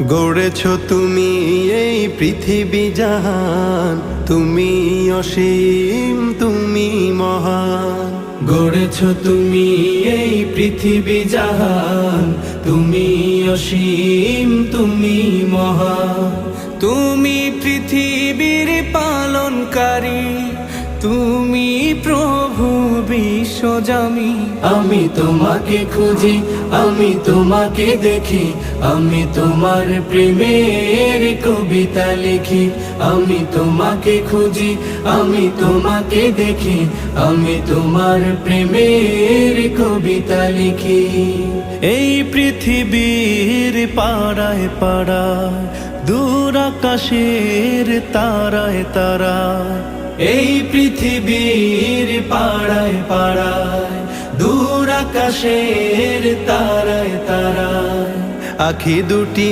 গড়েছ তুমি এই পৃথিবী জাহান, তুমি অসীম তুমি মহান। গড়েছ তুমি এই পৃথিবী জাহান, তুমি অসীম তুমি মহান। তুমি পৃথিবীর পালনকারী, তুমি প্রভু বিশ্বজামি। আমি তোমাকে খুঁজি, আমি তোমাকে দেখি, আমি তোমার প্রেমের কবিতা লিখি। আমি তোমাকে খুঁজি, আমি তোমাকে দেখি, আমি তোমার প্রেমের কবিতা লিখি। এই পৃথিবীর পাড়ায় পাড়ায়, দূর আকাশের তারায় তারায়, এই পৃথিবীর পাড়ায় পাড়ায়, দূর আকাশের তারায় তারায়, আখি দুটি